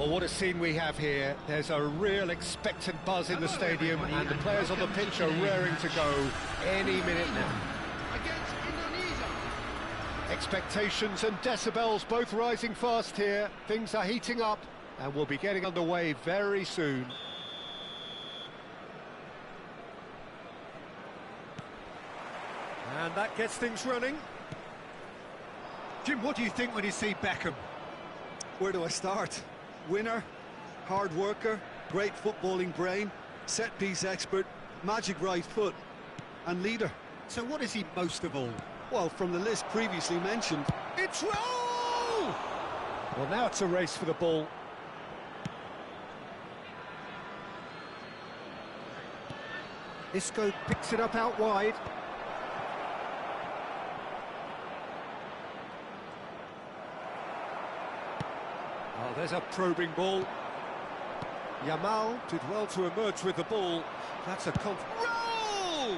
Well, what a scene we have here. There's a real expectant buzz in the stadium, and the players on the pitch are raring to go any minute now. Against Indonesia. Expectations and decibels both rising fast here. Things are heating up, and we'll be getting underway very soon. And that gets things running. Jim, what do you think when you see Beckham? Where do I start? Winner, hard worker, great footballing brain, set-piece expert, magic right foot, and leader. So what is he most of all? Well, from the list previously mentioned, It's roll! Well, now it's a race for the ball. Isco picks it up out wide. Oh, there's a probing ball. Yamal did well to emerge with the ball. That's a Roll!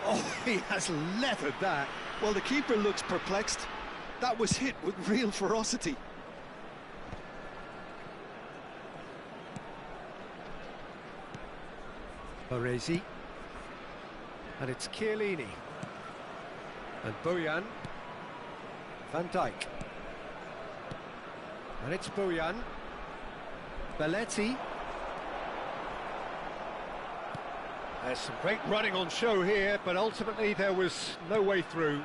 oh, he has leathered that. Well, the keeper looks perplexed. That was hit with real ferocity. Baresi. And it's Chiellini. And Bojan. Van Dijk. And it's Bojan. Belletti. There's some great running on show here, but ultimately there was no way through.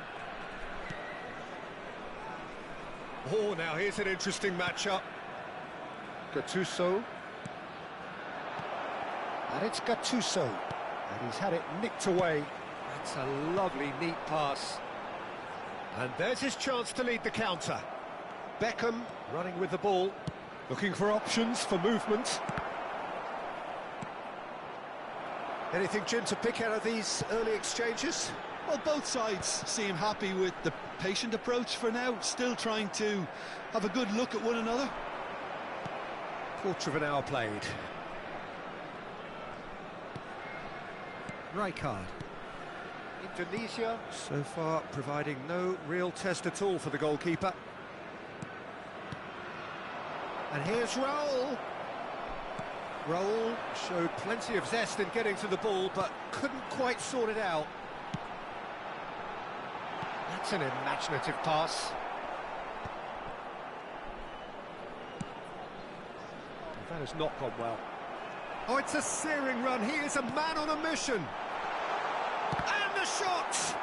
Oh, now here's an interesting matchup. Gattuso. And it's Gattuso. And he's had it nicked away. That's a lovely, neat pass. And there's his chance to lead the counter. Beckham running with the ball, looking for options for movement. Anything, Jim, to pick out of these early exchanges? Well, both sides seem happy with the patient approach for now, still trying to have a good look at one another. Quarter of an hour played. Rijkaard. Indonesia so far providing no real test at all for the goalkeeper. And here's Raul. Raul showed plenty of zest in getting to the ball, but couldn't quite sort it out. That's an imaginative pass. That has not gone well. Oh, it's a searing run. He is a man on a mission. And the shot!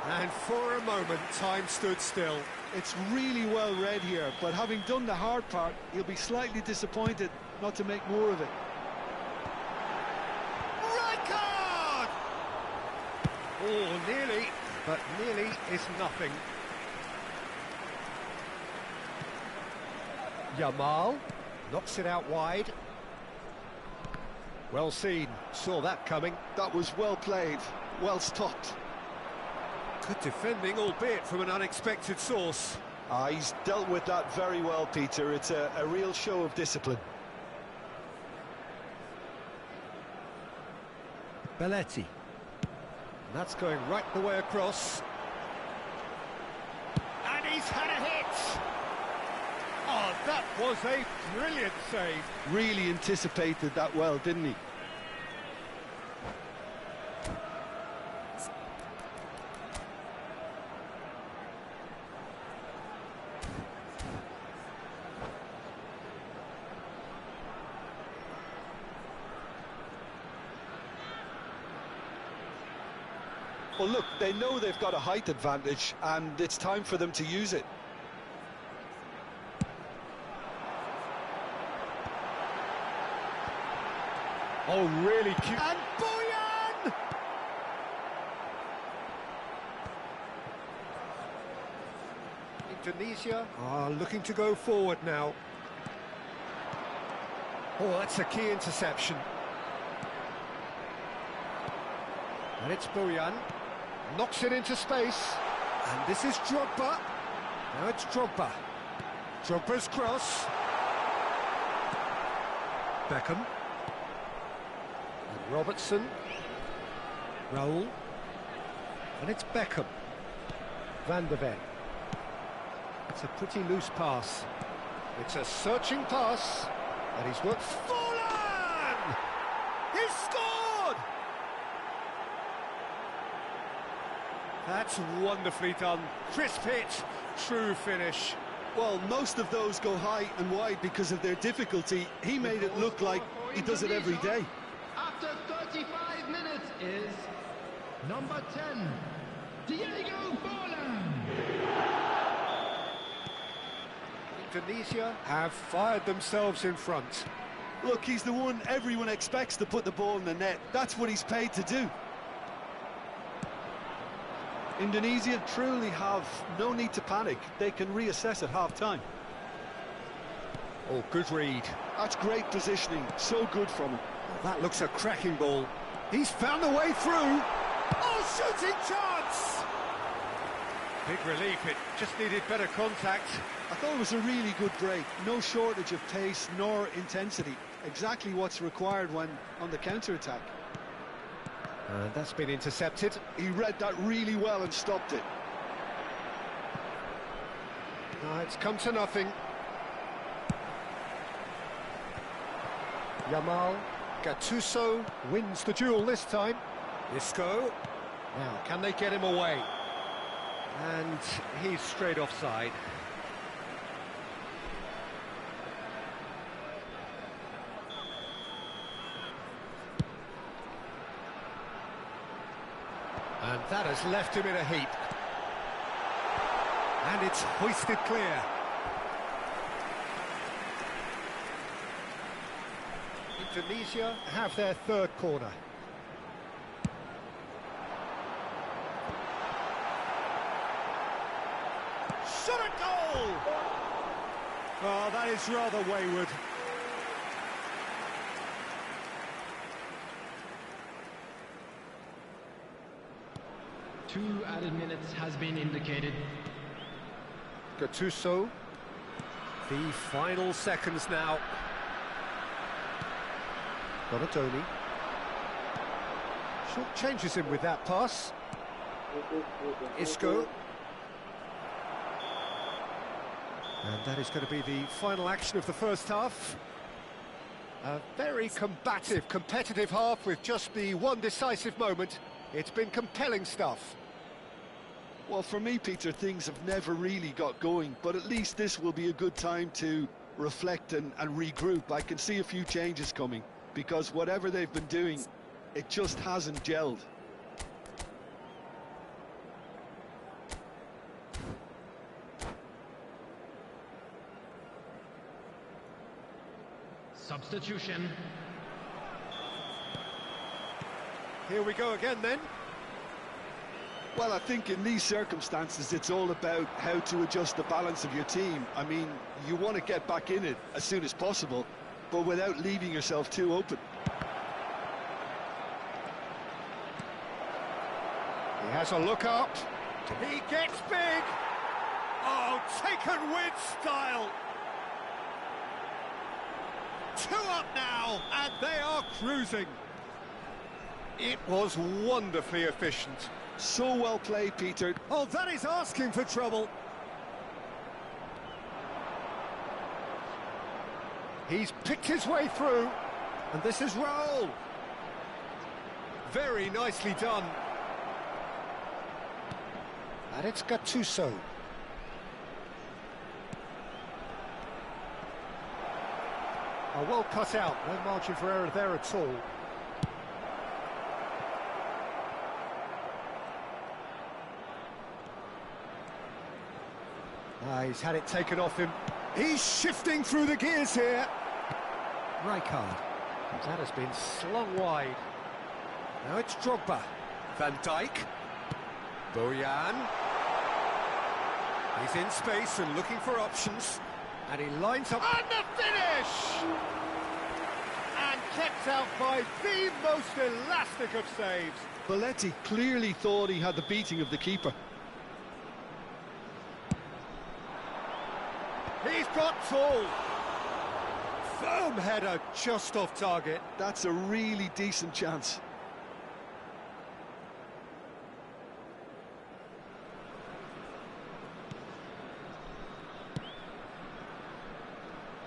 And for a moment, time stood still. It's really well read here, but having done the hard part, he'll be slightly disappointed not to make more of it. Rijkaard! Oh, nearly, but nearly is nothing. Yamal knocks it out wide. Well seen, saw that coming. That was well played, well stopped. Good defending, albeit from an unexpected source. He's dealt with that very well, Peter. It's a real show of discipline. Belletti. That's going right the way across. And he's had a hit! Oh, that was a brilliant save. Really anticipated that well, didn't he? Well, look, they know they've got a height advantage, and it's time for them to use it. Oh, really cute. And Bojan! Indonesia are looking to go forward now. Oh, that's a key interception. And it's Bojan. Knocks it into space. And this is Drogba. Now it's Drogba. Drogba's cross. Beckham. And Robertson. Raul. And it's Beckham. Van der Ven. It's a pretty loose pass. It's a searching pass, and he's worked. Fallen! He's scored! That's wonderfully done. Crisp hit, true finish. Well, most of those go high and wide because of their difficulty. He made it look like he does it every day. After 35 minutes is number 10, Diego Forlan. Indonesia have fired themselves in front. Look, he's the one everyone expects to put the ball in the net. That's what he's paid to do. Indonesia truly have no need to panic. They can reassess at half-time. Oh, good read. That's great positioning. So good from him. Oh, that looks a cracking ball. He's found the way through. Oh, shooting chance! Big relief, it just needed better contact. I thought it was a really good break. No shortage of pace nor intensity. Exactly what's required when on the counter-attack. And that's been intercepted. He read that really well and stopped it. It's come to nothing. Yamal Gattuso wins the duel this time. Isco. Now, can they get him away? And he's straight offside. And that has left him in a heap. And it's hoisted clear. Indonesia have their third corner. Shot at goal! Oh, that is rather wayward. Two added minutes has been indicated. Gattuso. The final seconds now. Donatoni. Short changes him with that pass. Isco. And that is going to be the final action of the first half. A very combative, competitive half with just the one decisive moment. It's been compelling stuff. Well, for me, Peter, things have never really got going, but at least this will be a good time to reflect and regroup. I can see a few changes coming, because whatever they've been doing, it just hasn't gelled. Substitution. Here we go again then. Well, I think in these circumstances, it's all about how to adjust the balance of your team. I mean, you want to get back in it as soon as possible, but without leaving yourself too open. He has a look up. He gets big. Oh, taken with style. 2 up now, and they are cruising. It was wonderfully efficient. So well played, Peter. Oh, that is asking for trouble. He's picked his way through, and this is Raul. Very nicely done. And it's Gattuso. Oh, well cut out, no margin for error there at all. He's had it taken off him. He's shifting through the gears here. Rijkaard. That has been slung wide. Now it's Drogba. Van Dijk. Bojan. He's in space and looking for options. And he lines up. And the finish! And kept out by the most elastic of saves. Belletti clearly thought he had the beating of the keeper. He's got tall. Firm header just off target. That's a really decent chance.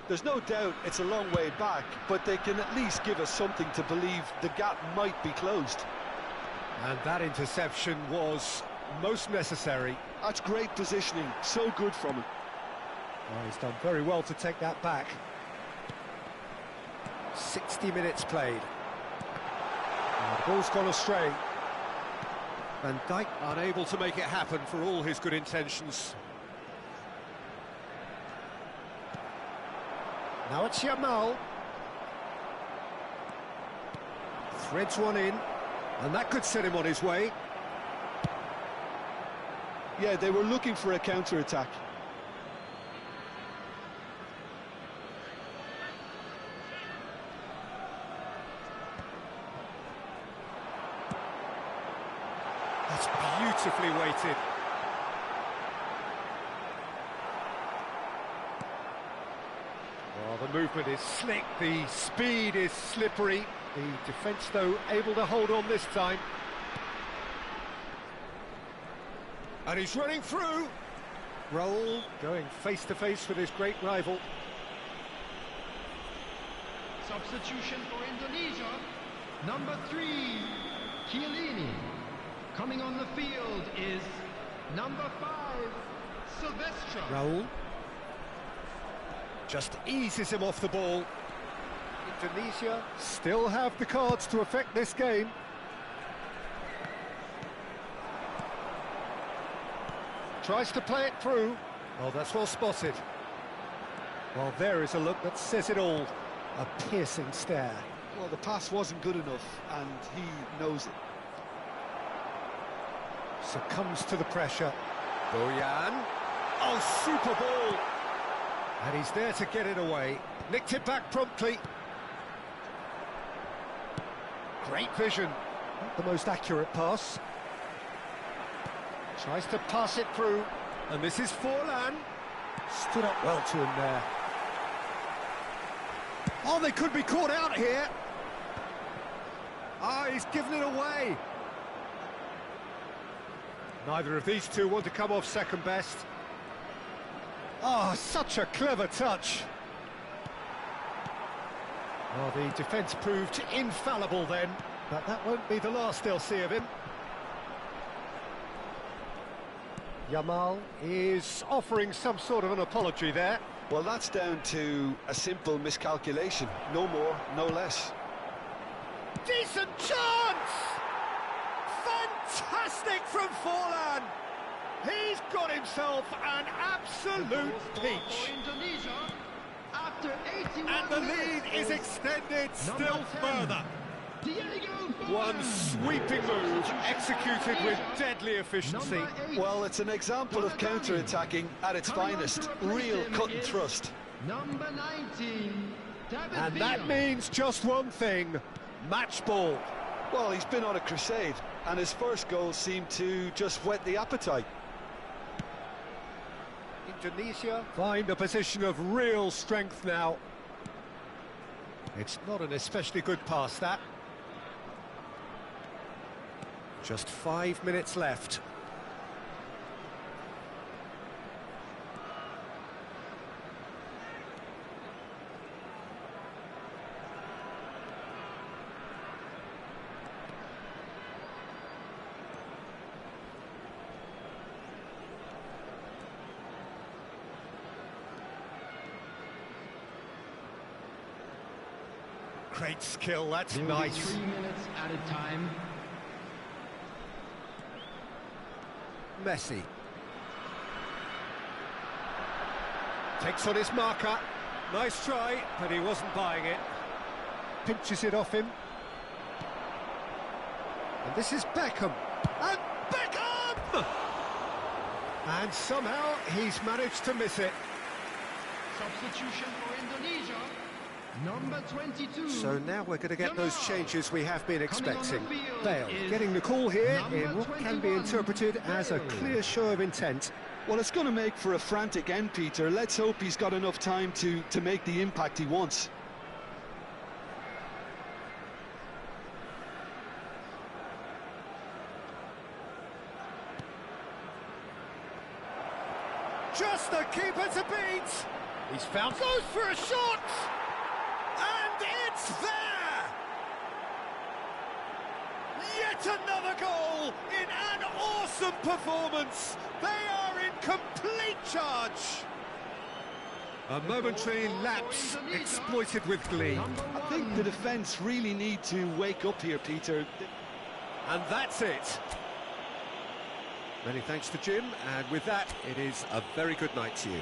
There's no doubt it's a long way back, but they can at least give us something to believe the gap might be closed. And that interception was most necessary. That's great positioning, so good from him. Oh, he's done very well to take that back. 60 minutes played. And the ball's gone astray. Van Dijk unable to make it happen for all his good intentions. Now it's Yamal. Threads one in, and that could set him on his way. Yeah, they were looking for a counter-attack. That's beautifully weighted. Well, the movement is slick, the speed is slippery. The defence, though, able to hold on this time. And he's running through. Raul going face-to-face with his great rival. Substitution for Indonesia. Number 3, Chiellini. Coming on the field is number 5, Silvestre. Raul just eases him off the ball. Indonesia still have the cards to affect this game. Tries to play it through. Oh, that's well spotted. Well, there is a look that says it all. A piercing stare. Well, the pass wasn't good enough, and he knows it. Succumbs to the pressure. Boyan. Oh, super ball. And he's there to get it away. Nicked it back promptly. Great vision. Not the most accurate pass. Tries to pass it through. And this is Forlan. Stood up well to him there. Oh, they could be caught out here. Ah, he's given it away. Neither of these two want to come off second best. Oh, such a clever touch. Well, the defence proved infallible then, but that won't be the last they'll see of him. Yamal is offering some sort of an apology there. Well, that's down to a simple miscalculation. No more, no less. Decent chance! Fantastic from Forlan! He's got himself an absolute peach. For Indonesia, after 81 And the lead is extended still further. One sweeping move executed with deadly efficiency. Well, it's an example of counter-attacking at its finest. Real cut and thrust. Number 19, And that means just one thing: match ball. Well, he's been on a crusade, and his first goal seemed to just whet the appetite. Indonesia find a position of real strength now. It's not an especially good pass, that. Just 5 minutes left. Great skill, that's There will be nice. 3 minutes at a time. Messi. Takes on his marker. Nice try, but he wasn't buying it. Pinches it off him. And this is Beckham. And Beckham! And somehow he's managed to miss it. Substitution for Indonesia. Number 22. So now we're going to get those changes we have been expecting. Coming on the field Bale is getting the call here in number what can be 21, interpreted as a Bale. clear show of intent. Well, it's going to make for a frantic end, Peter. Let's hope he's got enough time to make the impact he wants. Just the keeper to beat! He's found... Goes for a shot! And it's there! Yet another goal in an awesome performance! They are in complete charge! A momentary lapse exploited with glee. I think the defence really need to wake up here, Peter. And that's it. Many thanks to Jim, and with that, it is a very good night to you.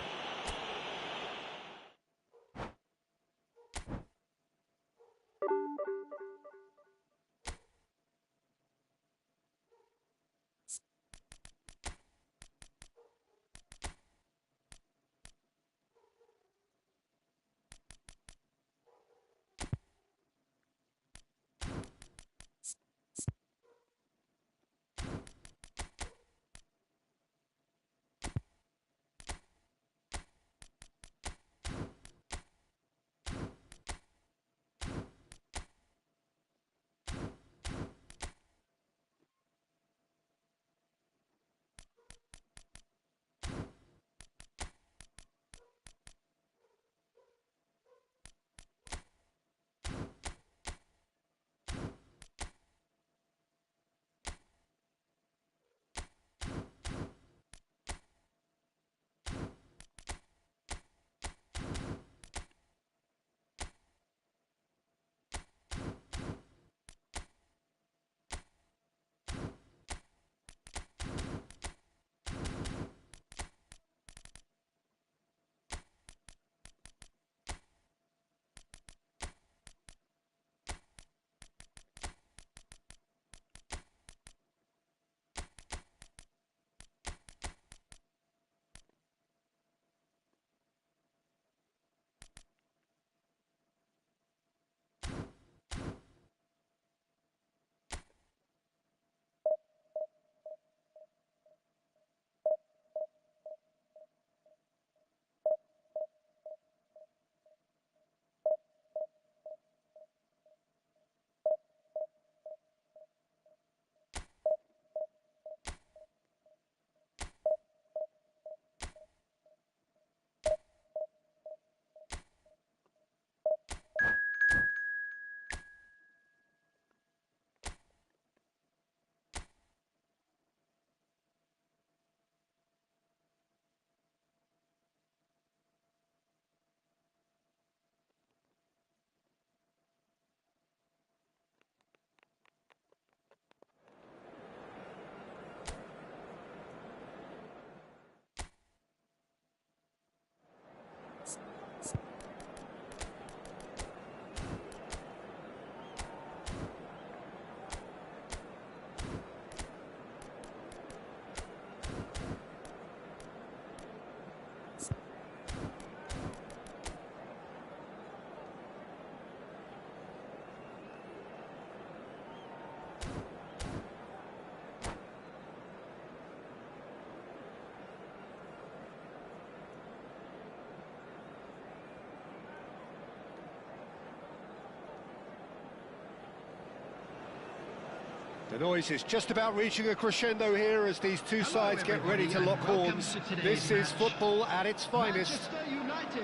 The noise is just about reaching a crescendo here as these two sides get ready to lock horns. This is football at its finest. Manchester United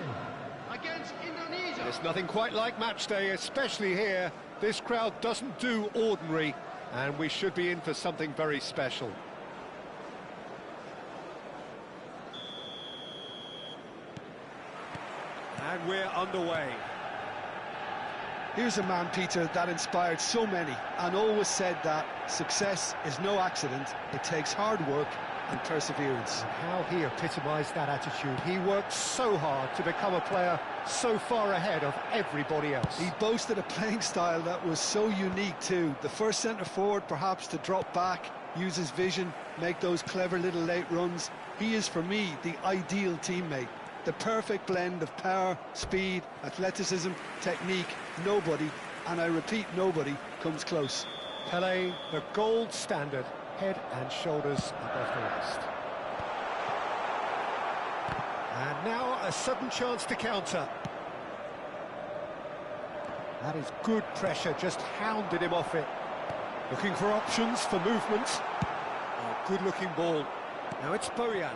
against Indonesia. There's nothing quite like match day, especially here. This crowd doesn't do ordinary, and we should be in for something very special. And we're underway. Here's a man, Peter, that inspired so many and always said that success is no accident. It takes hard work and perseverance. How he epitomised that attitude. He worked so hard to become a player so far ahead of everybody else. He boasted a playing style that was so unique too. The first centre-forward perhaps to drop back, use his vision, make those clever little late runs. He is, for me, the ideal teammate. The perfect blend of power, speed, athleticism, technique. Nobody, and I repeat, nobody, comes close. Pelé, the gold standard, head and shoulders above the rest. And now a sudden chance to counter. That is good pressure, just hounded him off it. Looking for options for movement. Oh, good-looking ball. Now it's Bojan.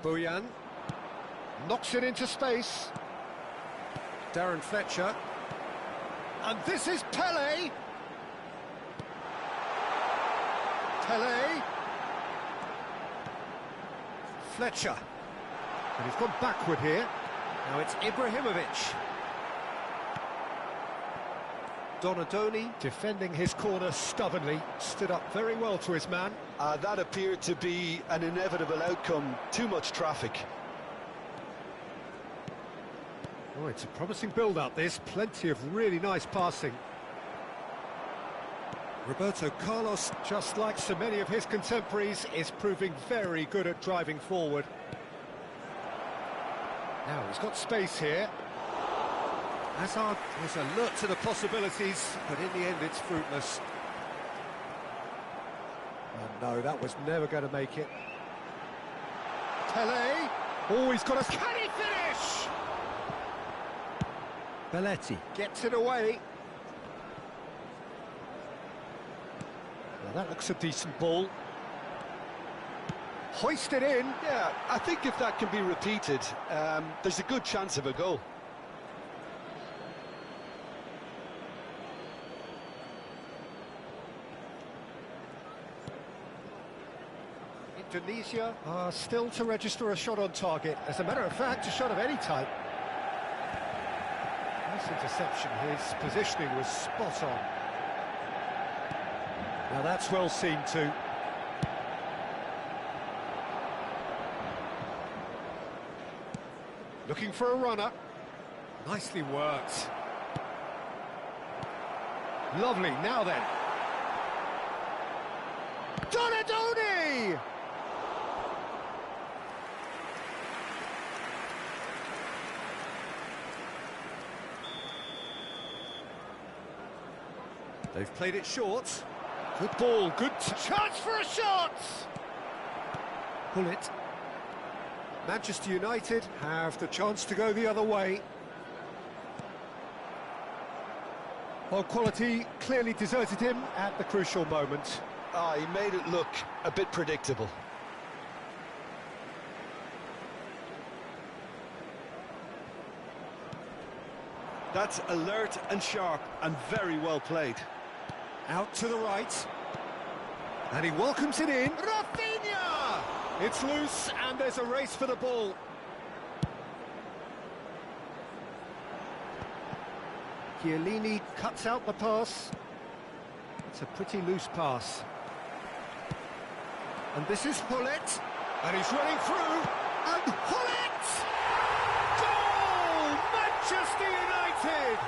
Bojan knocks it into space. Darren Fletcher. And this is Pele. Pele. Fletcher. And he's gone backward here. Now it's Ibrahimovic. Donadoni defending his corner stubbornly, stood up very well to his man. That appeared to be an inevitable outcome. Too much traffic. Oh, it's a promising build-up, this. Plenty of really nice passing. Roberto Carlos, just like so many of his contemporaries, is proving very good at driving forward. Now, he's got space here. Hazard was alert to the possibilities, but in the end it's fruitless. Oh no, that was never going to make it. Pele! Oh, he's got a... Can he finish? Belletti gets it away. Well, that looks a decent ball. Hoisted in. Yeah, I think if that can be repeated, there's a good chance of a goal. Indonesia are still to register a shot on target. As a matter of fact, a shot of any type. Nice interception. His positioning was spot on. Now that's well seen too. Looking for a runner. Nicely worked. Lovely. Now then. Donadoni! They've played it short. Good ball, good chance for a shot! Pull it. Manchester United have the chance to go the other way. Well, quality clearly deserted him at the crucial moment. He made it look a bit predictable. That's alert and sharp and very well played. Out to the right. And he welcomes it in. Rafinha! It's loose and there's a race for the ball. Chiellini cuts out the pass. It's a pretty loose pass. And this is Hullet. And he's running through. And Hullet! Goal! Manchester United!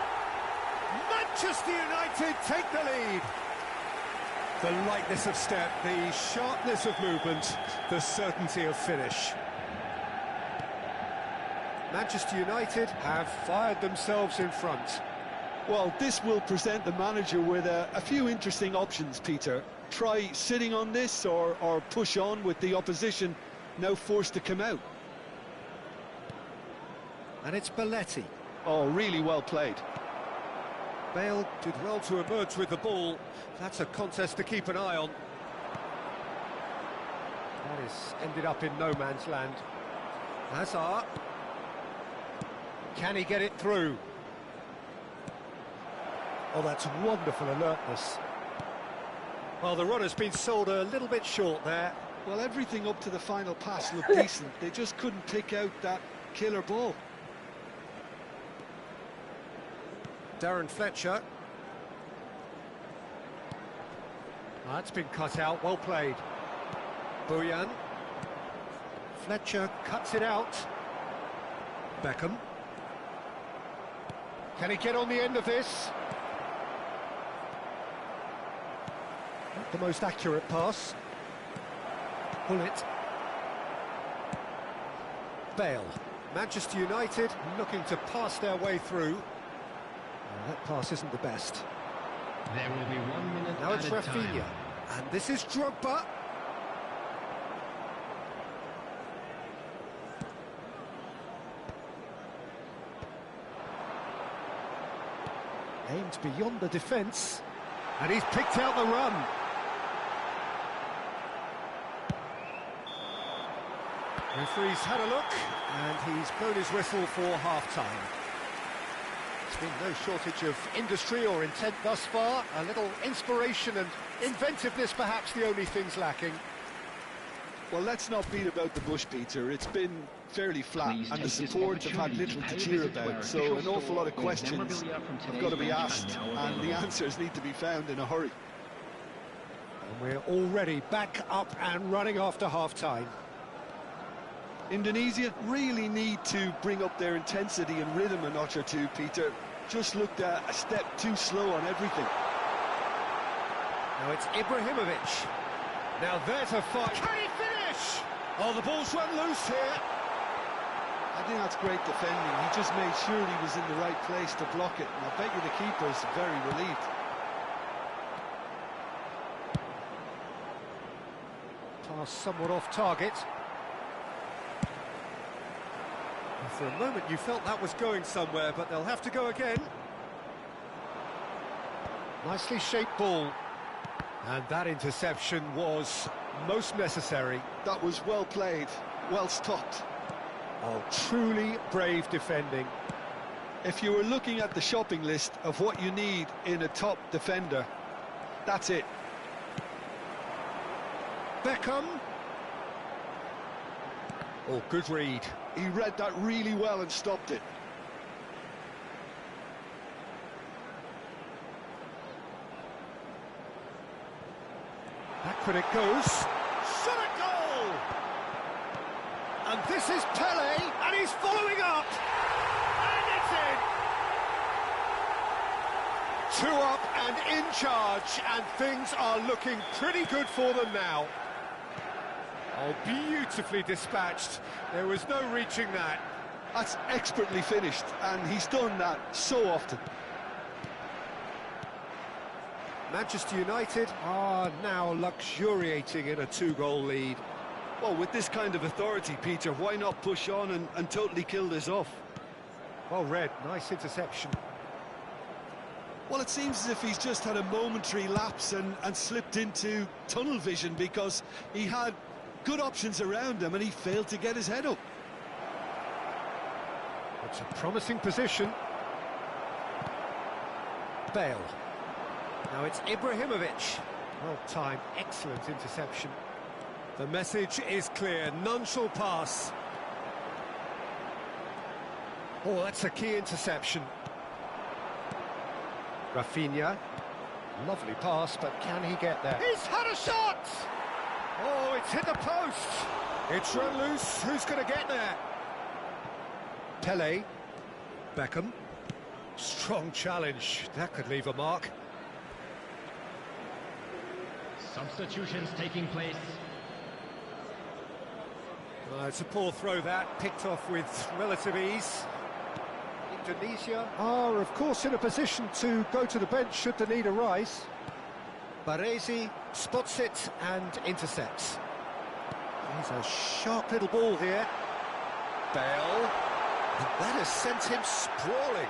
Manchester United take the lead. The lightness of step, the sharpness of movement, the certainty of finish. Manchester United have fired themselves in front. Well, this will present the manager with a few interesting options, Peter. Try sitting on this or push on with the opposition now forced to come out. And it's Belletti. Oh, really well played. Bale did well to emerge with the ball. That's a contest to keep an eye on. That has ended up in no man's land. Hazard. Can he get it through? Oh, that's wonderful alertness. Well, the runner's been sold a little bit short there. Well, everything up to the final pass looked decent. They just couldn't pick out that killer ball. Darren Fletcher. That's been cut out, well played. Bojan. Fletcher cuts it out. Beckham. Can he get on the end of this? Not the most accurate pass. Pull it. Bale. Manchester United looking to pass their way through. Well, that pass isn't the best. There will be 1 minute Now it's added Rafinha. time. And this is Drogba. Aimed beyond the defence. And he's picked out the run. Referee's had a look, and he's blown his whistle for half-time. There's been no shortage of industry or intent thus far. A little inspiration and inventiveness, perhaps the only things lacking. Well, let's not beat about the bush, Peter. It's been fairly flat, and the support have had little to cheer about, so an awful lot of questions have got to be asked, and the answers need to be found in a hurry. And we're already back up and running after half-time. Indonesia really need to bring up their intensity and rhythm a notch or two, Peter. Just looked a step too slow on everything. Now it's Ibrahimovic. Now there's a fight. Can he finish? Oh, the ball's run loose here. I think that's great defending. He just made sure he was in the right place to block it, and I bet you the keeper's very relieved. Pass somewhat off target. For a moment you felt that was going somewhere, but they'll have to go again. Nicely shaped ball. And that interception was most necessary. That was well played, well stopped. Oh, truly brave defending. If you were looking at the shopping list of what you need in a top defender, that's it. Beckham. Oh, good read. He read that really well and stopped it. Back when it goes. Shot at goal! And this is Pele, and he's following up. And it's in. 2 up and in charge, and things are looking pretty good for them now. Oh, beautifully dispatched. There was no reaching that. That's expertly finished, and he's done that so often. Manchester United are now luxuriating in a 2-goal lead. Well, with this kind of authority, Peter, why not push on and totally kill this off? Well read, nice interception. Well, it seems as if he's just had a momentary lapse and slipped into tunnel vision, because he had good options around him and he failed to get his head up. It's a promising position. Bale. Now it's Ibrahimovic. Well timed, excellent interception. The message is clear, none shall pass. Oh, that's a key interception. Rafinha. Lovely pass, but can he get there? He's had a shot! Oh, it's hit the post. It's run loose. Who's going to get there? Pele. Beckham. Strong challenge. That could leave a mark. Substitutions taking place. It's a poor throw that, picked off with relative ease. Indonesia are, of course, in a position to go to the bench should the need arise. Baresi spots it and intercepts. He's a sharp little ball here. Bale. And that has sent him sprawling.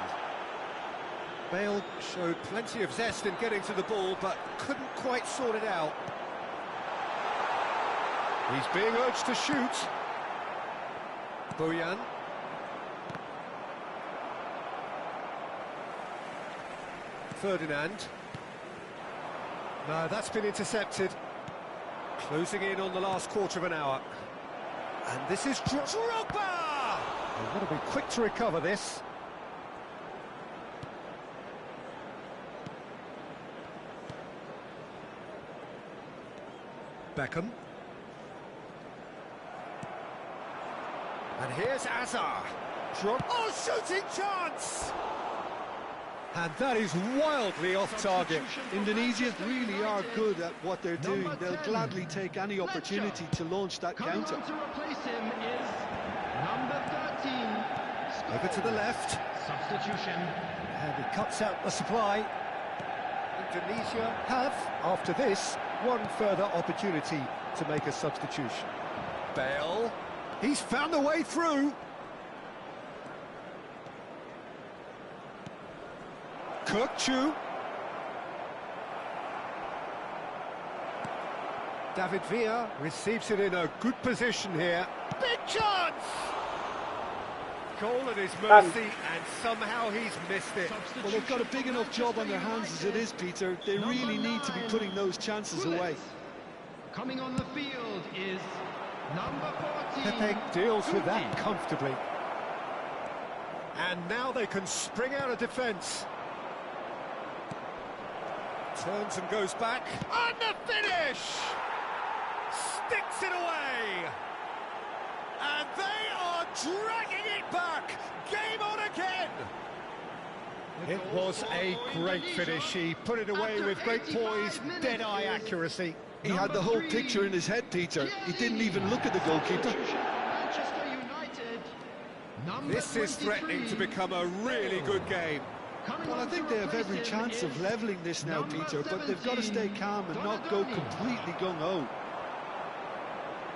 Bale showed plenty of zest in getting to the ball, but couldn't quite sort it out. He's being urged to shoot. Boyan. Ferdinand. No, that's been intercepted. Closing in on the last quarter of an hour. And this is Drogba! They've got to be quick to recover this. Beckham. And here's Azar. Oh, shooting chance! And that is wildly off target. Indonesia really are good at what they're doing. They'll gladly take any opportunity to launch that counter. To replace him is number 13. Over to the left. Substitution. And he cuts out the supply. Indonesia have, after this, one further opportunity to make a substitution. Bale. He's found a way through. Kirkchu. David Villa receives it in a good position here. Big chance! Goal at his mercy, and somehow he's missed it. Well, they've got a big enough job on their hands as it is, Peter. They really need to be putting those chances away. Coming on the field is number 14. Pepe deals with that comfortably. And now they can spring out of defence. Turns and goes back. And the finish! Sticks it away! And they are dragging it back! Game on again! It was a great finish. He put it away with great poise, dead-eye accuracy. He had the whole picture in his head, Peter. He didn't even look at the goalkeeper. Manchester United. This is threatening to become a really good game. Well, I think they have every chance of levelling this now, Peter, but they've got to stay calm and not go completely gung-ho.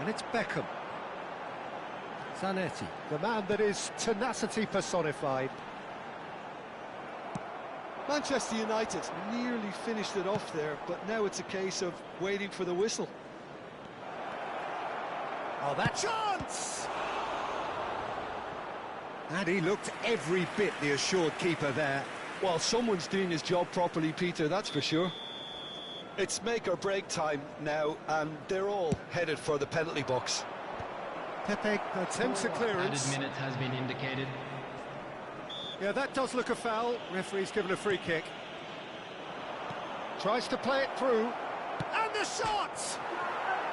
And it's Beckham. Zanetti, the man that is tenacity personified. Manchester United nearly finished it off there, but now it's a case of waiting for the whistle. Oh, that chance! And he looked every bit the assured keeper there. Well, someone's doing his job properly, Peter, that's for sure. It's make or break time now, and they're all headed for the penalty box. Pepe attempts a clearance. Added minute has been indicated. Yeah, that does look a foul. Referee's given a free kick. Tries to play it through. And the shot!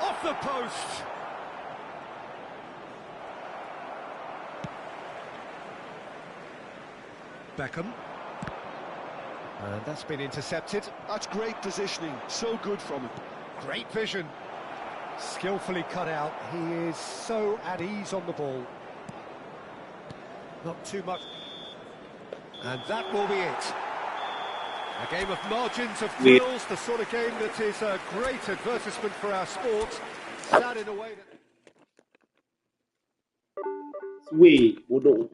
Off the post! Beckham. And that's been intercepted. That's great positioning, so good from him. Great vision. Skillfully cut out. He is so at ease on the ball. Not too much. And that will be it. A game of margins, of thrills, the sort of game that is a great advertisement for our sport. Sad in a way that... Sweet, udah.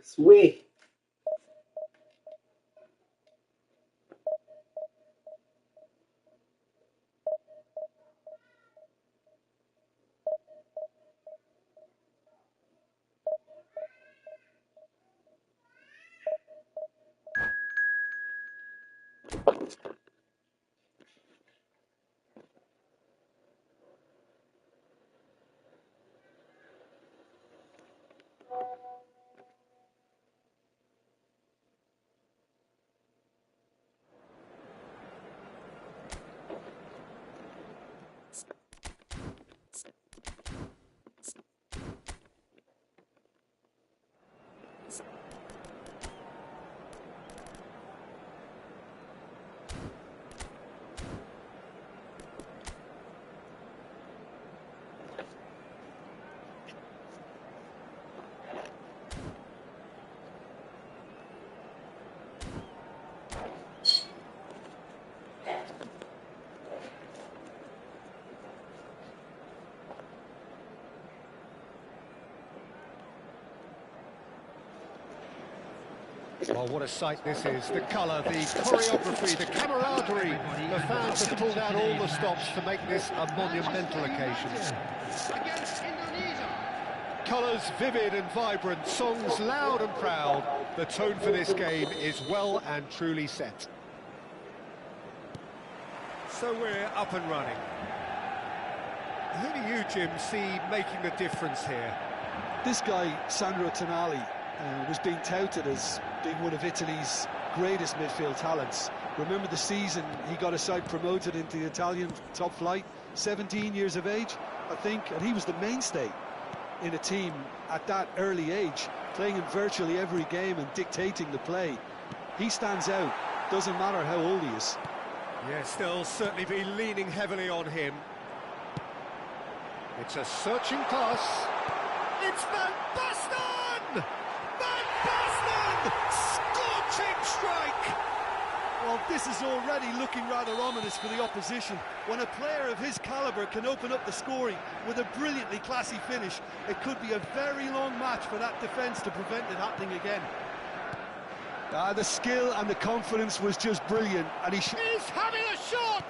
Sweet. Well, what a sight this is. The colour, the choreography, the camaraderie. The fans have pulled out all the stops to make this a monumental occasion. Against Indonesia. Colours vivid and vibrant, songs loud and proud. The tone for this game is well and truly set. So we're up and running. Who do you, Jim, see making the difference here? This guy, Sandro Tonali, was being touted as being one of Italy's greatest midfield talents. Remember the season he got a side promoted into the Italian top flight, 17 years of age, I think, and he was the mainstay in a team at that early age, playing in virtually every game and dictating the play. He stands out, doesn't matter how old he is. Yes, they'll certainly be leaning heavily on him. It's a searching pass. It's Van Basten! Van Basten! Scorching strike! Well, this is already looking rather ominous for the opposition. When a player of his calibre can open up the scoring with a brilliantly classy finish, it could be a very long match for that defence to prevent it happening again. The skill and the confidence was just brilliant, and he's having a shot!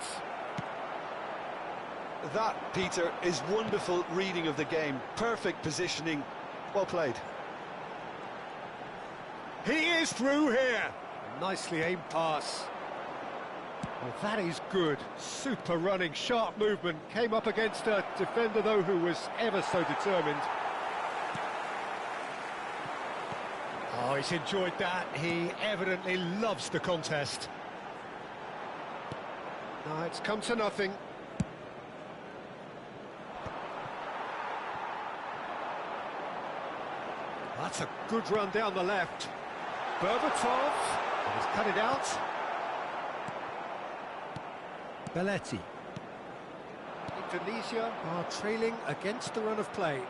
That, Peter, is wonderful reading of the game. Perfect positioning. Well played. He is through here. Nicely aimed pass. Well, that is good. Super running, sharp movement. Came up against a defender, though, who was ever so determined. Oh, he's enjoyed that. He evidently loves the contest. No, it's come to nothing. That's a good run down the left. Berbatov has cut it out. Belletti. Indonesia are trailing against the run of play.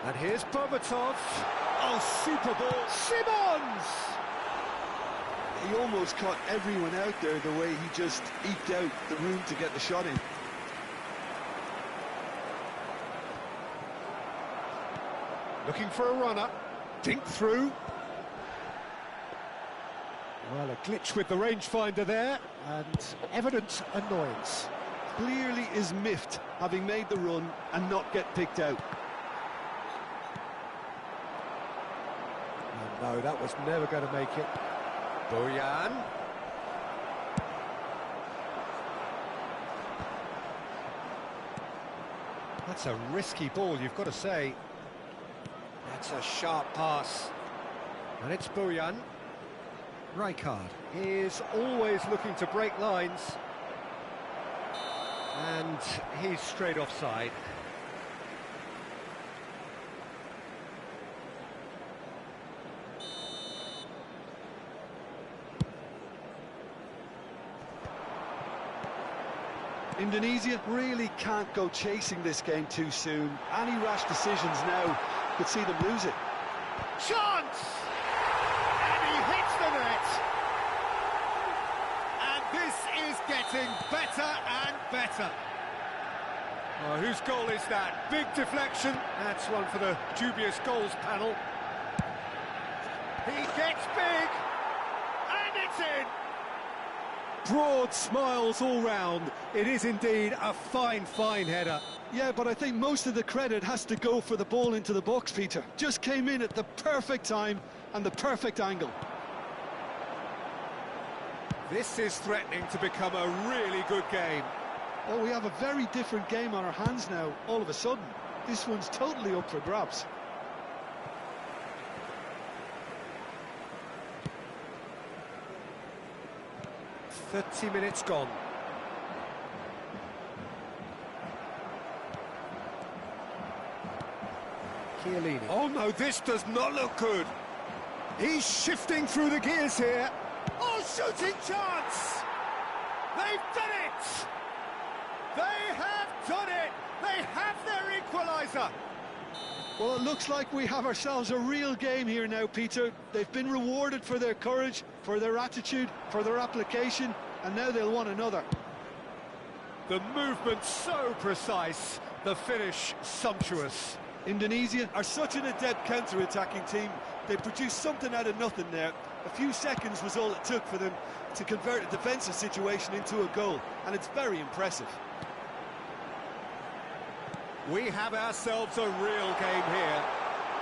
And here's Berbatov. Oh, super ball. Simons! He almost caught everyone out there the way he just eked out the room to get the shot in. Looking for a runner. Dink through. Well, a glitch with the rangefinder there, and evident annoyance. Clearly is miffed, having made the run and not get picked out. Oh, no, that was never going to make it. Bojan. That's a risky ball, you've got to say. That's a sharp pass. And it's Bojan. Rijkaard is always looking to break lines. And he's straight offside. Indonesia really can't go chasing this game too soon. Any rash decisions now could see them lose it. Chance! And he hits the net! And this is getting better and better. Oh, whose goal is that? Big deflection. That's one for the dubious goals panel. He gets big! And it's in! Broad smiles all round. It is indeed a fine, fine header. Yeah, but I think most of the credit has to go for the ball into the box, Peter. Just came in at the perfect time and the perfect angle. This is threatening to become a really good game. Oh, we have a very different game on our hands now, all of a sudden. This one's totally up for grabs. "30 minutes gone. Chiellini. Oh no, this does not look good. He's shifting through the gears here. Oh, shooting chance! They've done it! They have done it! They have their equaliser! Well, it looks like we have ourselves a real game here now, Peter. They've been rewarded for their courage, for their attitude, for their application, and now they'll want another. The movement so precise, the finish sumptuous. Indonesia are such an adept counter-attacking team. They produced something out of nothing there. A few seconds was all it took for them to convert a defensive situation into a goal, and it's very impressive. We have ourselves a real game here.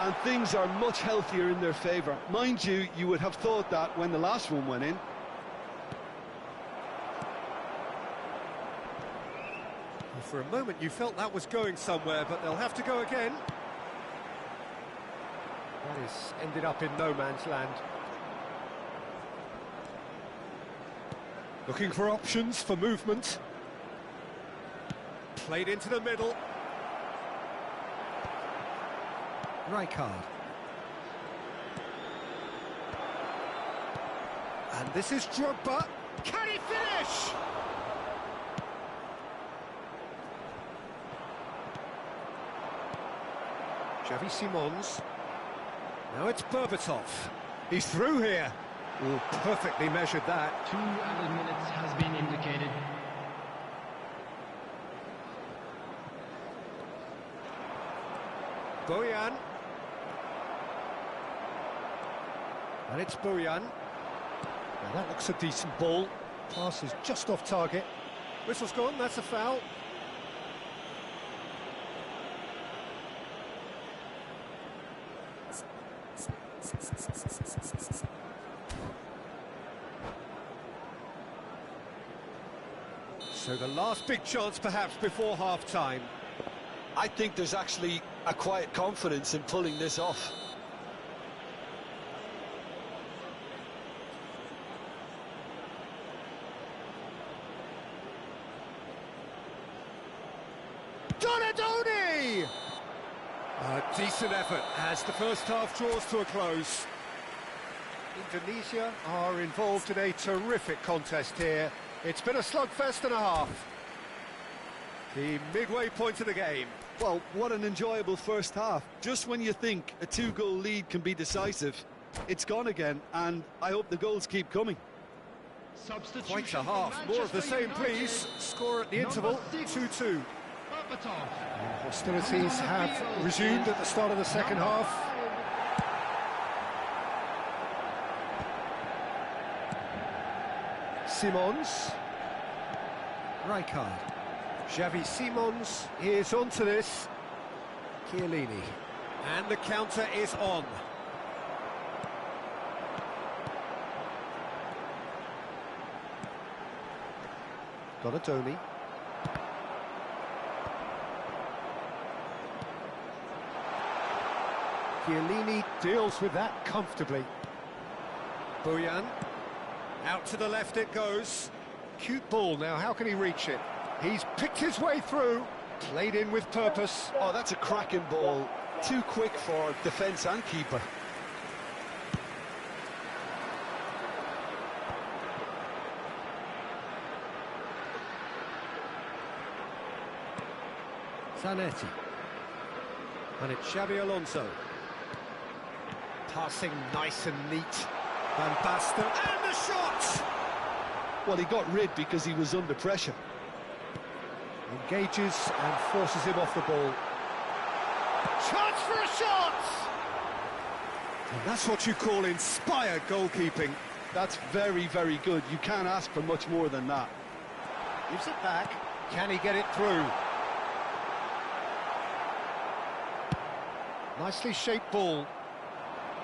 And things are much healthier in their favour. Mind you, you would have thought that when the last one went in. For a moment you felt that was going somewhere, but they'll have to go again. That is ended up in no man's land. Looking for options for movement. Played into the middle. Rijkaard. And this is Drogba. Can he finish? Xavi Simons. Now it's Berbatov. He's through here. Oh, perfectly measured that. 2 added minutes has been indicated. Bojan. And it's Bojan. Now that looks a decent ball. Pass is just off target. Whistle's gone, that's a foul. So the last big chance perhaps before half-time. I think there's actually a quiet confidence in pulling this off. Donadoni! A decent effort as the first half draws to a close. Indonesia are involved in a terrific contest here. It's been a slugfest and a half. The midway point of the game. Well, what an enjoyable first half. Just when you think a 2-goal lead can be decisive, it's gone again, and I hope the goals keep coming. Substitution. Quite a half. More of the same, please. Score at the interval, 2-2. Hostilities have resumed at the start of the second half. Simons. Rijkaard. Xavi Simons is onto this. Chiellini. And the counter is on. Donadoni. Chiellini deals with that comfortably. Bojan. Out to the left it goes. Cute ball now, how can he reach it? He's picked his way through, played in with purpose. Oh, that's a cracking ball. Too quick for defence and keeper. Zanetti. And it's Xabi Alonso. Passing nice and neat. Van Basten, and the shot! Well, he got rid because he was under pressure. Engages and forces him off the ball. Chance for a shot! And that's what you call inspired goalkeeping. That's very, very good. You can't ask for much more than that. Gives it back. Can he get it through? Nicely shaped ball.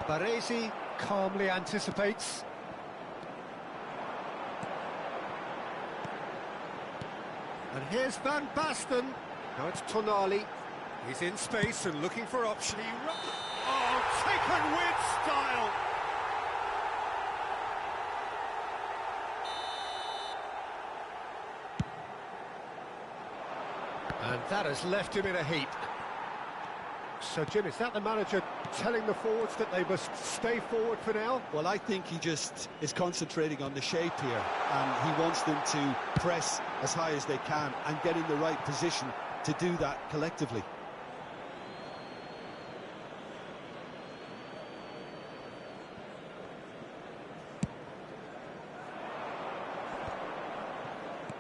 Baresi calmly anticipates. And here's Van Basten. Now it's Tonali. He's in space and looking for option. Oh, taken with style. And that has left him in a heap. So, Jim, is that the manager telling the forwards that they must stay forward for now? Well, I think he just is concentrating on the shape here, and he wants them to press as high as they can and get in the right position to do that collectively.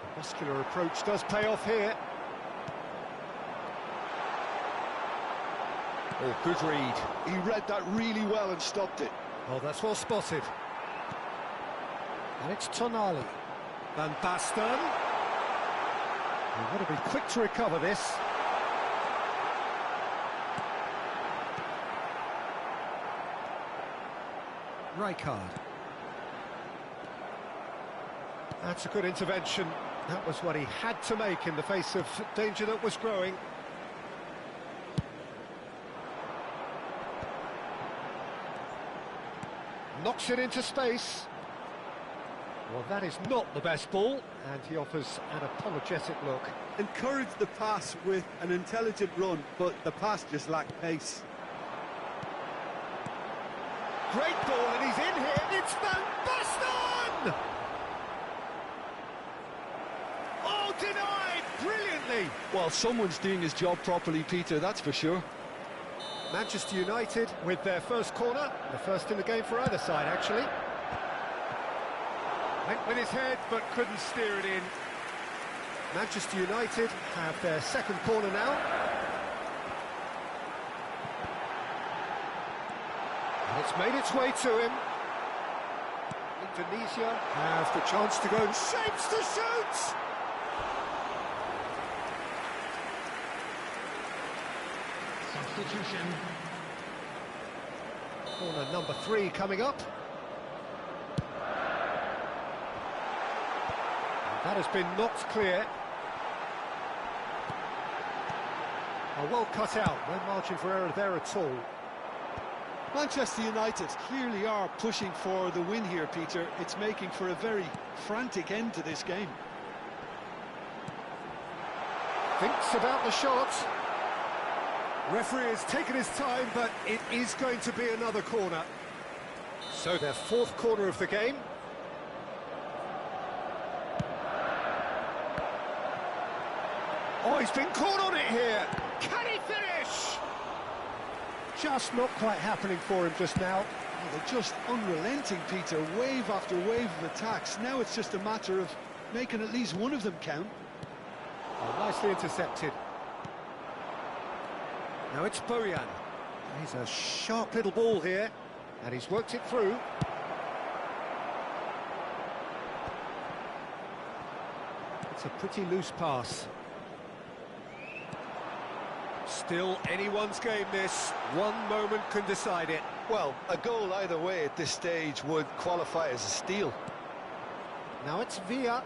The muscular approach does pay off here. Oh, good read. He read that really well and stopped it. Oh, that's well spotted. And it's Tonali. Van Basten. You've got to be quick to recover this. Rijkaard. That's a good intervention. That was what he had to make in the face of danger that was growing. Knocks it into space. Well, that is not the best ball, and he offers an apologetic look. Encouraged the pass with an intelligent run, but the pass just lacked pace. Great ball, and he's in here. It's Van Basten! Oh, denied brilliantly. Well, someone's doing his job properly, Peter, that's for sure. Manchester United with their first corner, the first in the game for either side, actually. Went with his head, but couldn't steer it in. Manchester United have their second corner now. And it's made its way to him. Indonesia have the chance to go and shapes to shoot! Substitution. Corner number 3 coming up. That has been knocked clear. Oh, well cut out, no margin for error there at all. Manchester United clearly are pushing for the win here, Peter. It's making for a very frantic end to this game. Thinks about the shot. Referee has taken his time, but it is going to be another corner. So their fourth corner of the game. Oh, he's been caught on it here. Can he finish? Just not quite happening for him just now. Oh, they're just unrelenting, Peter. Wave after wave of attacks. Now it's just a matter of making at least one of them count. Oh, nicely intercepted. Now it's Bojan. He's a sharp little ball here, and he's worked it through. It's a pretty loose pass. Still anyone's game this. One moment can decide it. Well, a goal either way at this stage would qualify as a steal. Now it's Villa.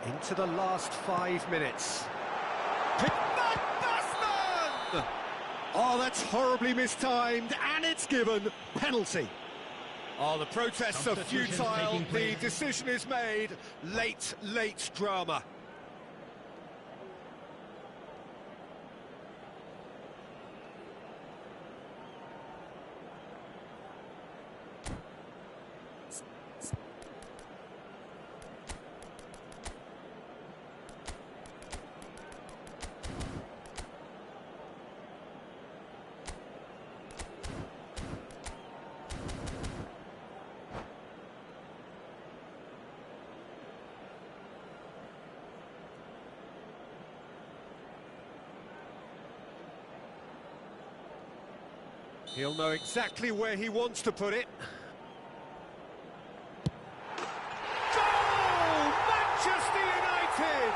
Into the last 5 minutes. Van Basten! Oh, that's horribly mistimed, and it's given. Penalty. Oh, the protests are futile. The decision is made. Late drama. He'll know exactly where he wants to put it. Goal! Manchester United!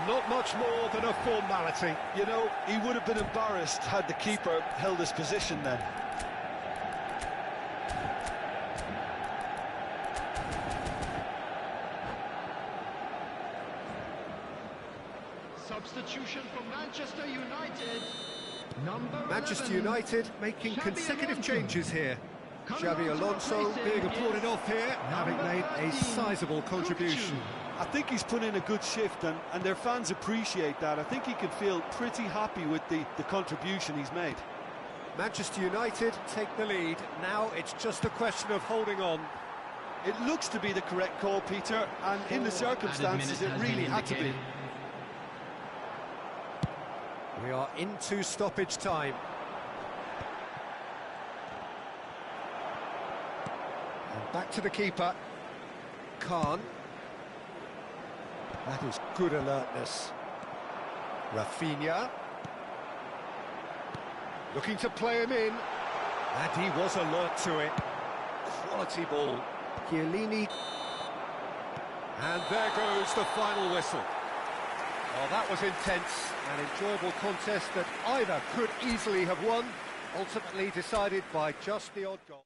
Not much more than a formality. You know, he would have been embarrassed had the keeper held his position then. Substitution for Manchester United. Manchester United making consecutive changes here. Xabi Alonso being applauded off here, having made a sizable contribution. I think he's put in a good shift, and their fans appreciate that. I think he can feel pretty happy with the contribution he's made. Manchester United take the lead. Now it's just a question of holding on. It looks to be the correct call, Peter, and in the circumstances it really had to be. We are into stoppage time. And back to the keeper. Khan. That is good alertness. Rafinha. Looking to play him in. And he was alert to it. Quality ball. Chiellini. And there goes the final whistle. Well, that was intense, an enjoyable contest that either could easily have won, ultimately decided by just the odd goal.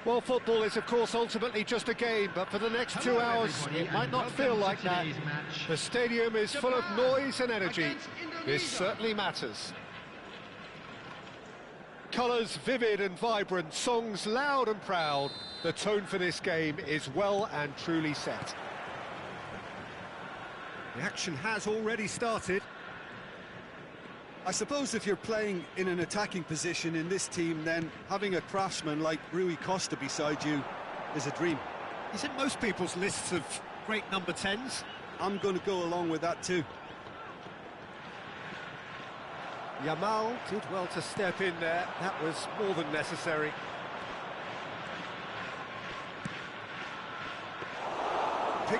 Well, football is, of course, ultimately just a game, but for the next 2 hours, it might not feel like that. The stadium is full of noise and energy. This certainly matters. Colours vivid and vibrant, songs loud and proud. The tone for this game is well and truly set. The action has already started. I suppose if you're playing in an attacking position in this team, then having a craftsman like Rui Costa beside you is a dream. He's in most people's lists of great number 10s. I'm going to go along with that too. Yamal did well to step in there. That was more than necessary.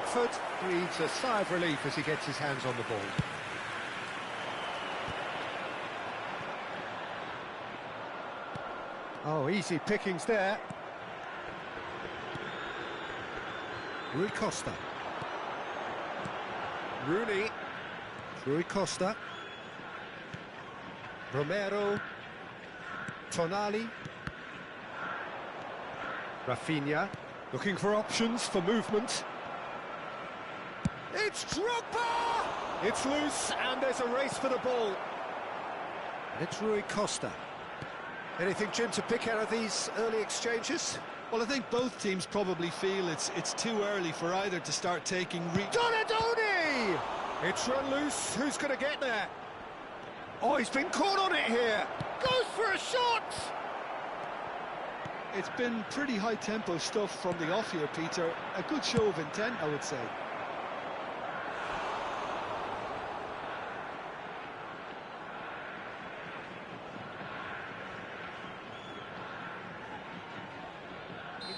Pickford breathes a sigh of relief as he gets his hands on the ball. Oh, easy pickings there. Rui Costa. Rooney. Rui Costa. Romero. Tonali. Rafinha. Looking for options for movement. It's Drogba! It's loose and there's a race for the ball. It's Rui Costa. Anything, Jim, to pick out of these early exchanges? Well, I think both teams probably feel it's too early for either to start taking... Donadoni! It's run loose. Who's going to get there? Oh, he's been caught on it here. Goes for a shot! It's been pretty high-tempo stuff from the off here, Peter. A good show of intent, I would say.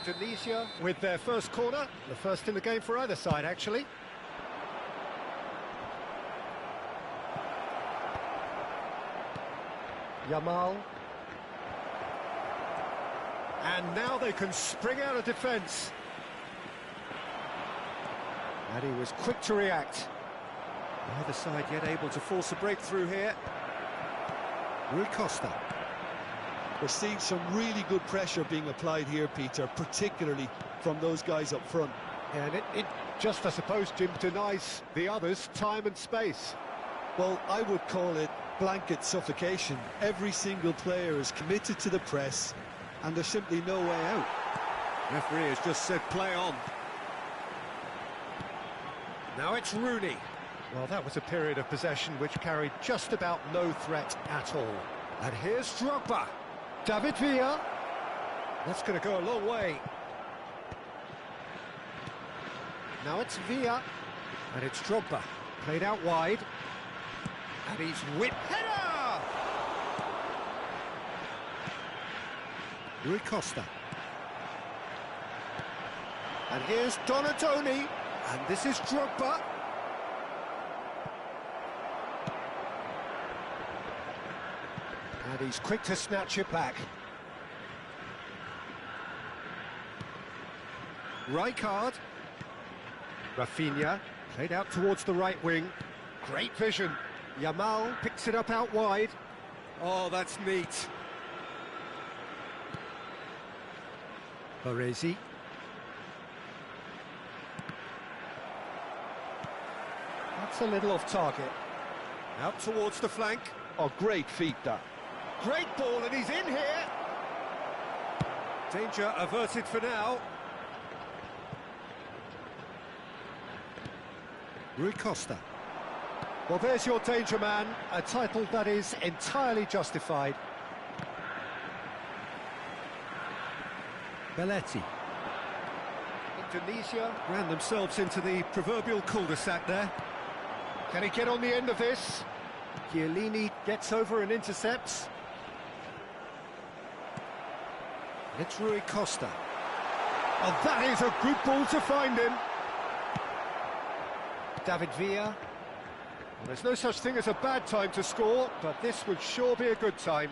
Indonesia with their first corner, the first in the game for either side, actually. Yamal. And now they can spring out of defence. And he was quick to react. Neither side yet able to force a breakthrough here. Rui Costa. We're seeing some really good pressure being applied here, Peter, particularly from those guys up front. And it just, I suppose, Jim, denies the others time and space. Well, I would call it blanket suffocation. Every single player is committed to the press, and there's simply no way out. Referee has just said play on. Now it's Rooney. Well, that was a period of possession which carried just about no threat at all. And here's Drogba. David Villa. That's going to go a long way. Now it's Villa. And it's Drogba. Played out wide. And he's whipped. Header! Rui Costa. And here's Donadoni. And this is Drogba. And he's quick to snatch it back. Rijkaard. Rafinha. Played out towards the right wing. Great vision. Yamal picks it up out wide. Oh, that's neat. Baresi. That's a little off target. Out towards the flank. Oh, great feat, that. Great ball, and he's in here. Danger averted for now. Rui Costa. Well, there's your danger man, a title that is entirely justified. Belletti. Indonesia ran themselves into the proverbial cul-de-sac there. Can he get on the end of this? Chiellini gets over and intercepts. It's Rui Costa. Oh, that is a good ball to find him. David Villa. Well, there's no such thing as a bad time to score, but this would sure be a good time.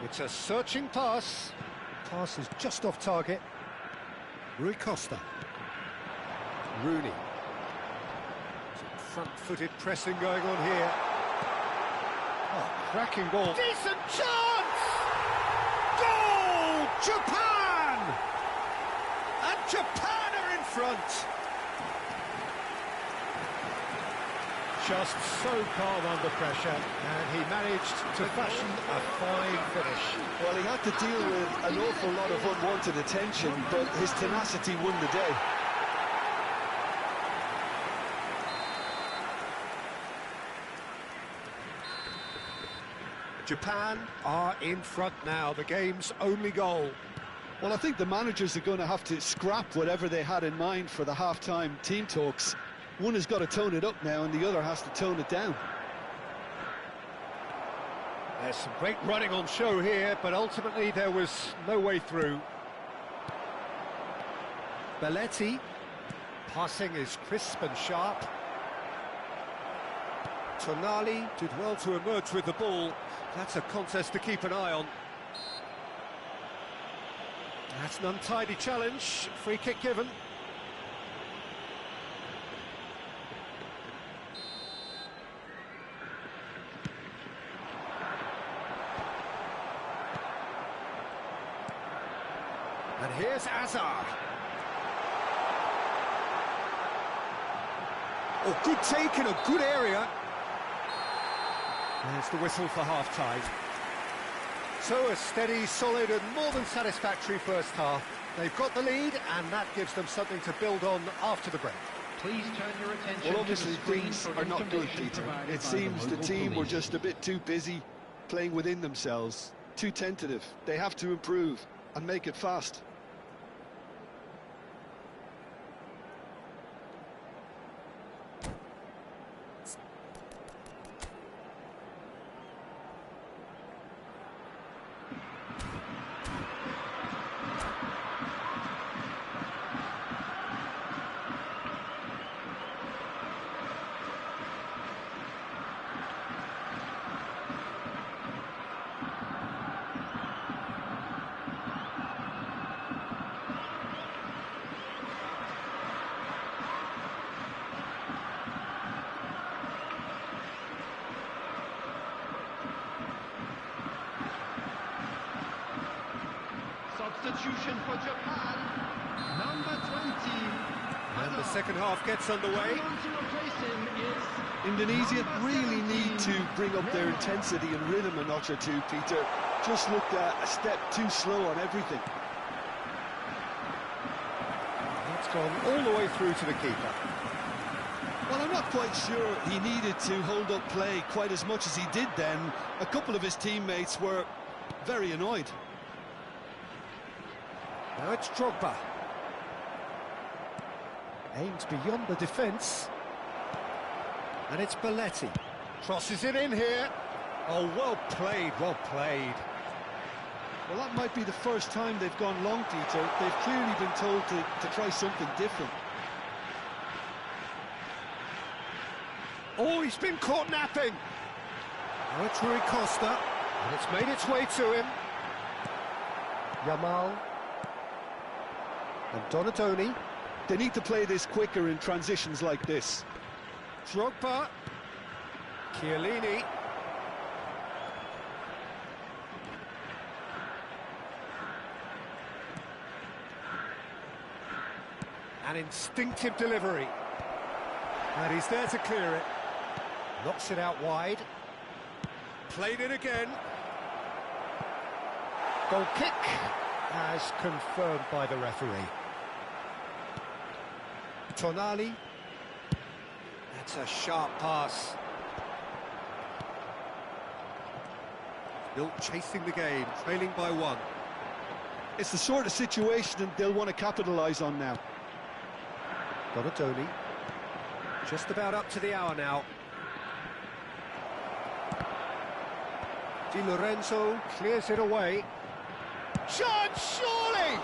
It's a searching pass. Pass is just off target. Rui Costa. Rooney. Some front-footed pressing going on here. Oh, cracking ball. Decent chance! Goal! Japan! And Japan are in front. Just so calm under pressure, and he managed to fashion a fine finish. Well, he had to deal with an awful lot of unwanted attention, but his tenacity won the day. Japan are in front now, the game's only goal. Well, I think the managers are going to have to scrap whatever they had in mind for the half-time team talks. One has got to tone it up now, and the other has to tone it down. There's some great running on show here, but ultimately there was no way through. Belletti. Passing is crisp and sharp. Tonali did well to emerge with the ball. That's a contest to keep an eye on. That's an untidy challenge. Free kick given. And here's Azar. Oh, good take in a good area. There's the whistle for half-time. So a steady, solid and more than satisfactory first half. They've got the lead and that gives them something to build on after the break. Please turn your attention Well, obviously to the screen things for are not good, information Peter. provided It by seems the local team were police. just a bit too busy playing within themselves, too tentative. They have to improve and make it fast. Substitution for Japan, number 20. And the second half gets underway. Coming on to replace him is Indonesia number really 17, need to bring up their intensity and rhythm a notch or two, Peter. Just looked a step too slow on everything. It's gone all the way through to the keeper. Well, I'm not quite sure he needed to hold up play quite as much as he did then. A couple of his teammates were very annoyed. Now it's Drogba. Aims beyond the defence. And it's Belletti. Crosses it in here. Oh, well played, well played. Well, that might be the first time they've gone long, Peter. They've clearly been told to try something different. Oh, he's been caught napping. Now it's Rui Costa. And it's made its way to him. Yamal. And Donatoni. They need to play this quicker in transitions like this. Drogba. Chiellini. An instinctive delivery. And he's there to clear it. Knocks it out wide. Played it again. Goal kick, as confirmed by the referee. Tonali. That's a sharp pass. Still chasing the game, trailing by one. It's the sort of situation they'll want to capitalise on now. Donatoni. Just about up to the hour now. Di Lorenzo clears it away. Chance, surely!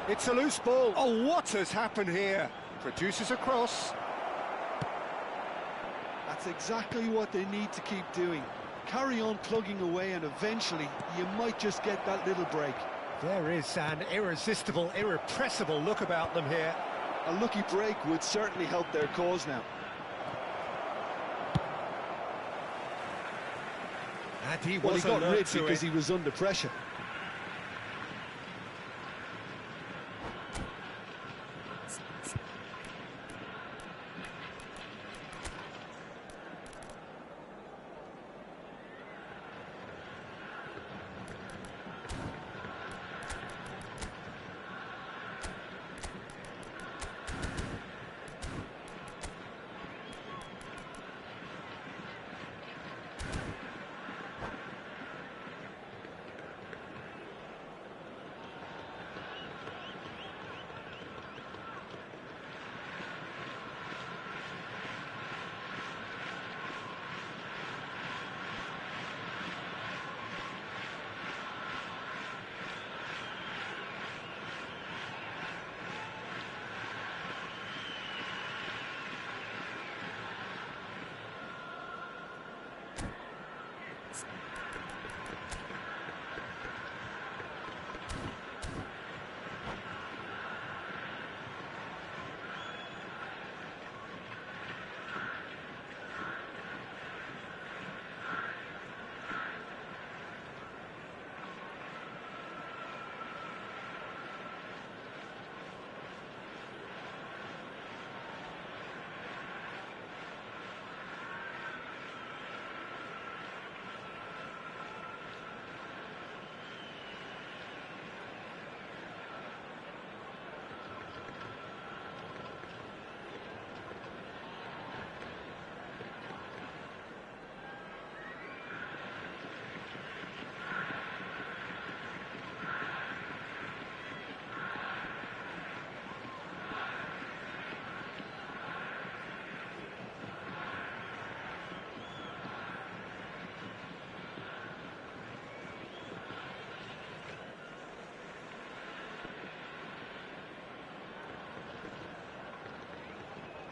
It's a loose ball. Oh, what has happened here? Produces a cross. That's exactly what they need to keep doing. Carry on plugging away and eventually you might just get that little break. There is an irresistible, irrepressible look about them here. A lucky break would certainly help their cause now. And he Well, was he got alert rid to because it. he was under pressure.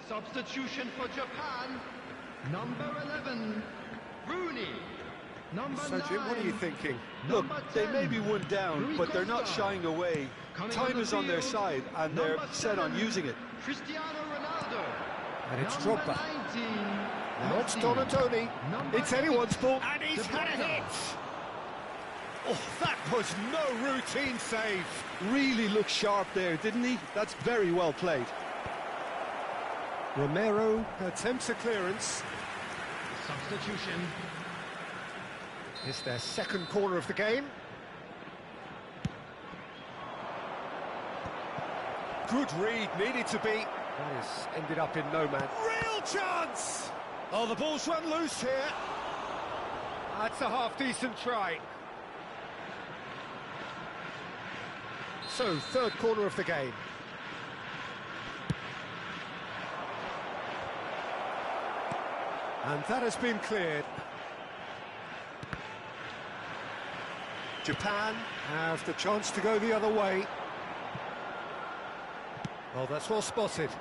Substitution for Japan, number 11, Rooney. Number So, 9. Jim, what are you thinking? Look, number they 10, may be one down, Rui but they're not Costa. shying away. Coming Time the is on their field, side, and they're number set on 7, using it. Cristiano Ronaldo. And it's number Drogba. 19, Now it's Messi. Donatoni. Number It's 8, anyone's ball. And De he's had a Bruyne. hit! Oh, that was no routine save. Really looked sharp there, didn't he? That's very well played. Romero attempts a clearance. Substitution. It's their second corner of the game. Good read, needed to be. That has ended up in no man. Real chance! Oh, the ball's run loose here. That's a half-decent try. So, third corner of the game. And that has been cleared. Japan have the chance to go the other way. Well, that's well spotted.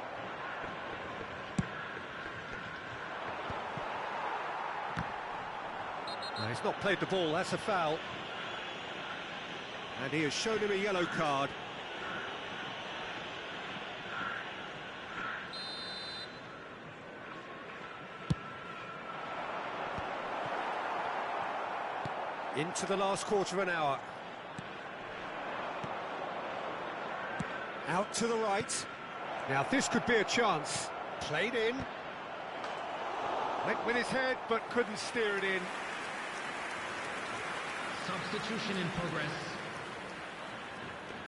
No, he's not played the ball, that's a foul. And he has shown him a yellow card. Into the last quarter of an hour. Out to the right. Now this could be a chance. Played in. Went with his head, but couldn't steer it in. Substitution in progress.